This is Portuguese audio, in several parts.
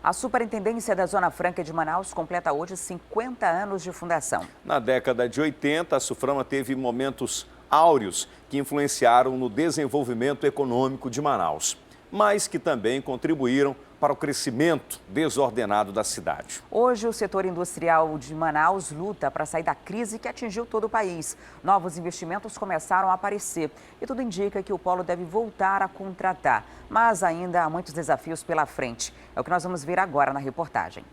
A Superintendência da Zona Franca de Manaus completa hoje 50 anos de fundação. Na década de 80, a Suframa teve momentos áureos que influenciaram no desenvolvimento econômico de Manaus, mas que também contribuíram para o crescimento desordenado da cidade. Hoje, o setor industrial de Manaus luta para sair da crise que atingiu todo o país. Novos investimentos começaram a aparecer e tudo indica que o polo deve voltar a contratar. Mas ainda há muitos desafios pela frente. É o que nós vamos ver agora na reportagem.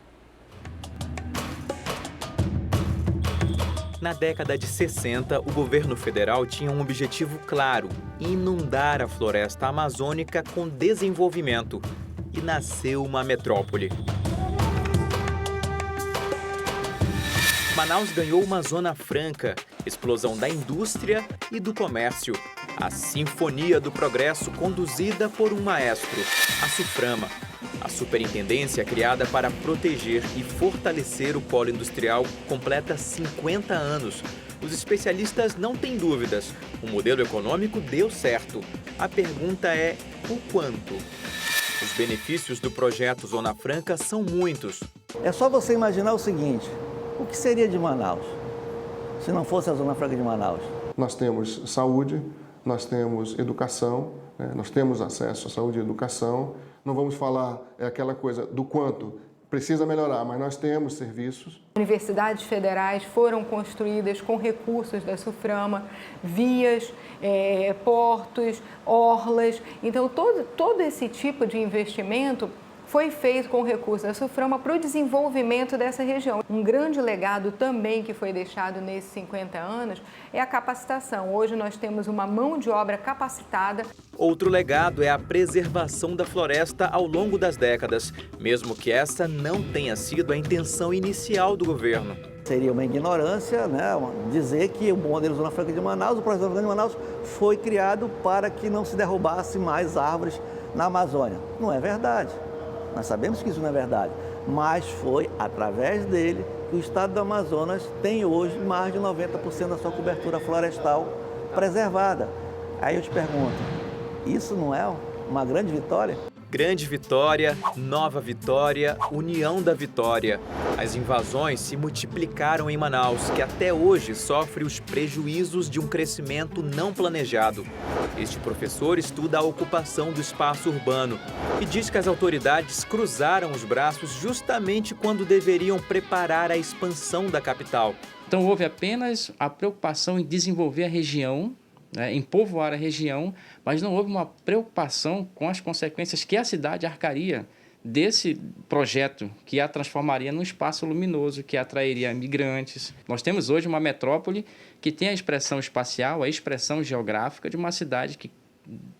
Na década de 60, o governo federal tinha um objetivo claro: inundar a floresta amazônica com desenvolvimento. E nasceu uma metrópole. Manaus ganhou uma zona franca, explosão da indústria e do comércio. A sinfonia do progresso conduzida por um maestro, a Suframa. A superintendência criada para proteger e fortalecer o polo industrial completa 50 anos. Os especialistas não têm dúvidas. O modelo econômico deu certo. A pergunta é: o quanto? Os benefícios do projeto Zona Franca são muitos. É só você imaginar o seguinte: o que seria de Manaus se não fosse a Zona Franca de Manaus? Nós temos saúde, nós temos educação, né? Nós temos acesso à saúde e educação. Não vamos falar aquela coisa do quanto precisa melhorar, mas nós temos serviços. Universidades federais foram construídas com recursos da Suframa, vias, portos, orlas. Então, todo esse tipo de investimento foi feito com recursos da Suframa para o desenvolvimento dessa região. Um grande legado também que foi deixado nesses 50 anos é a capacitação. Hoje nós temos uma mão de obra capacitada. Outro legado é a preservação da floresta ao longo das décadas, mesmo que essa não tenha sido a intenção inicial do governo. Seria uma ignorância, né, dizer que o modelo Zona Franca de Manaus, o projeto Zona Franca de Manaus, foi criado para que não se derrubasse mais árvores na Amazônia. Não é verdade. Nós sabemos que isso não é verdade, mas foi através dele que o estado do Amazonas tem hoje mais de 90% da sua cobertura florestal preservada. Aí eu te pergunto, isso não é uma grande vitória? Grande Vitória, Nova Vitória, União da Vitória. As invasões se multiplicaram em Manaus, que até hoje sofre os prejuízos de um crescimento não planejado. Este professor estuda a ocupação do espaço urbano e diz que as autoridades cruzaram os braços justamente quando deveriam preparar a expansão da capital. Então houve apenas a preocupação em desenvolver a região, em povoar a região, mas não houve uma preocupação com as consequências que a cidade arcaria desse projeto, que a transformaria num espaço luminoso, que atrairia migrantes. Nós temos hoje uma metrópole que tem a expressão espacial, a expressão geográfica de uma cidade que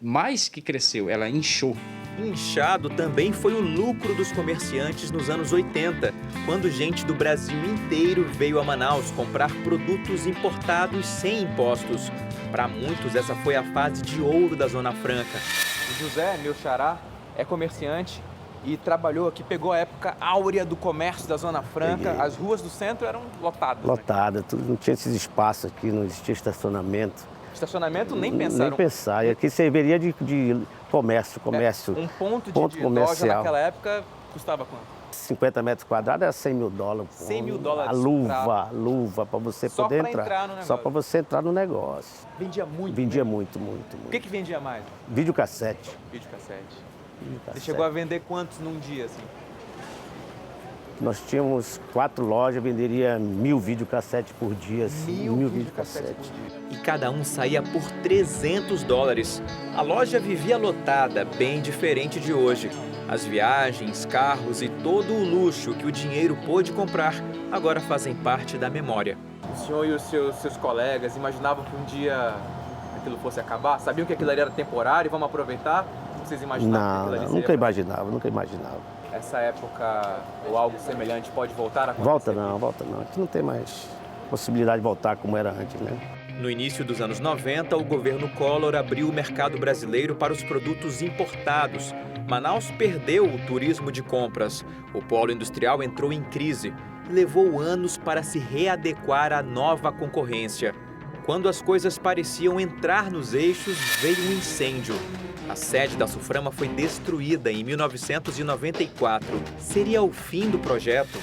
mais que cresceu, ela inchou. Inchado também foi o lucro dos comerciantes nos anos 80, quando gente do Brasil inteiro veio a Manaus comprar produtos importados sem impostos. Para muitos, essa foi a fase de ouro da Zona Franca. O José, meu xará, é comerciante e trabalhou aqui, pegou a época áurea do comércio da Zona Franca. Peguei. As ruas do centro eram lotadas. Lotada, tudo, não tinha esses espaços aqui, não existia estacionamento. Estacionamento nem pensaram. Nem pensar, e aqui serviria de comércio. Um ponto de comercial. loja naquela época custava quanto? 50 metros quadrados era $100 mil. 100 mil dólares. A luva para você Só poder pra entrar. no negócio. Só para você entrar no negócio. Vendia muito? Vendia né? muito. O que vendia mais? Videocassete. Videocassete. Você chegou a vender quantos num dia, assim? Nós tínhamos 4 lojas, venderia 1000 videocassetes por dia. Assim, 1000 videocassetes por dia. E cada um saía por $300. A loja vivia lotada, bem diferente de hoje. As viagens, carros e todo o luxo que o dinheiro pôde comprar agora fazem parte da memória. O senhor e os seus colegas imaginavam que um dia aquilo fosse acabar? Sabiam que aquilo ali era temporário e vamos aproveitar? Vocês imaginavam que aquilo ali seria... Nunca imaginava. Essa época ou algo semelhante pode voltar a acontecer? Volta não. Aqui não tem mais possibilidade de voltar como era antes, né? No início dos anos 90, o governo Collor abriu o mercado brasileiro para os produtos importados. Manaus perdeu o turismo de compras. O polo industrial entrou em crise e levou anos para se readequar à nova concorrência. Quando as coisas pareciam entrar nos eixos, veio um incêndio. A sede da Suframa foi destruída em 1994. Seria o fim do projeto?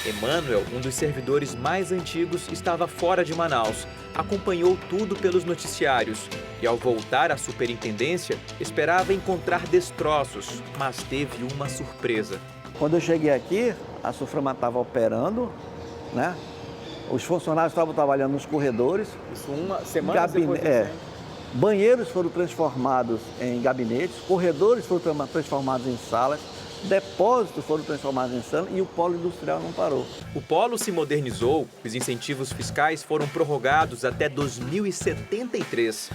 Emanuel, um dos servidores mais antigos, estava fora de Manaus. Acompanhou tudo pelos noticiários e, ao voltar à superintendência, esperava encontrar destroços, mas teve uma surpresa. Quando eu cheguei aqui, a Suframa estava operando, né? Os funcionários estavam trabalhando nos corredores. Isso uma semana depois banheiros foram transformados em gabinetes, corredores foram transformados em salas, depósitos foram transformados em salas e o polo industrial não parou. O polo se modernizou, os incentivos fiscais foram prorrogados até 2073.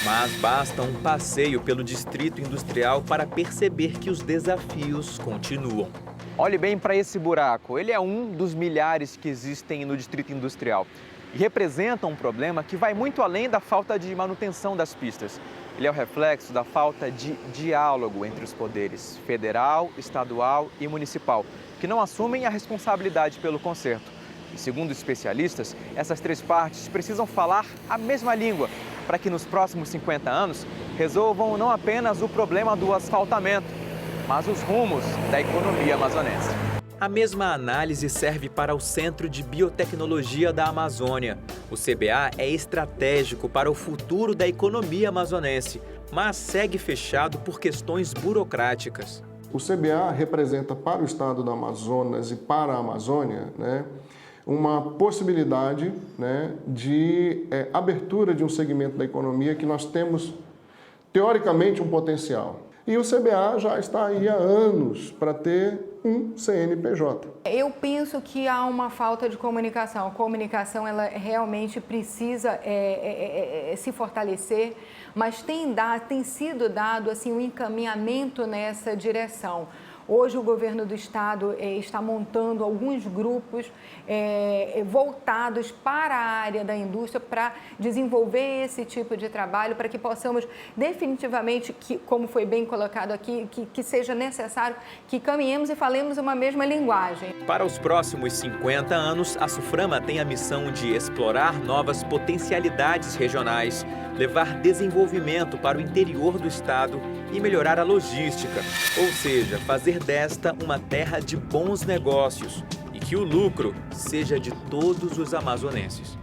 Mas basta um passeio pelo distrito industrial para perceber que os desafios continuam. Olhe bem para esse buraco. Ele é um dos milhares que existem no Distrito Industrial e representa um problema que vai muito além da falta de manutenção das pistas. Ele é o reflexo da falta de diálogo entre os poderes federal, estadual e municipal, que não assumem a responsabilidade pelo conserto. E segundo especialistas, essas três partes precisam falar a mesma língua para que nos próximos 50 anos resolvam não apenas o problema do asfaltamento, mas os rumos da economia amazonense. A mesma análise serve para o Centro de Biotecnologia da Amazônia. O CBA é estratégico para o futuro da economia amazonense, mas segue fechado por questões burocráticas. O CBA representa para o estado do Amazonas e para a Amazônia, né, uma possibilidade, né, de abertura de um segmento da economia que nós temos, teoricamente, um potencial. E o CBA já está aí há anos para ter um CNPJ. Eu penso que há uma falta de comunicação. A comunicação ela realmente precisa se fortalecer, mas tem sido dado assim, um encaminhamento nessa direção. Hoje o governo do estado está montando alguns grupos voltados para a área da indústria para desenvolver esse tipo de trabalho, para que possamos definitivamente, como foi bem colocado aqui, que seja necessário que caminhemos e falemos uma mesma linguagem. Para os próximos 50 anos, a Suframa tem a missão de explorar novas potencialidades regionais, levar desenvolvimento para o interior do estado e melhorar a logística, ou seja, fazer desta uma terra de bons negócios e que o lucro seja de todos os amazonenses.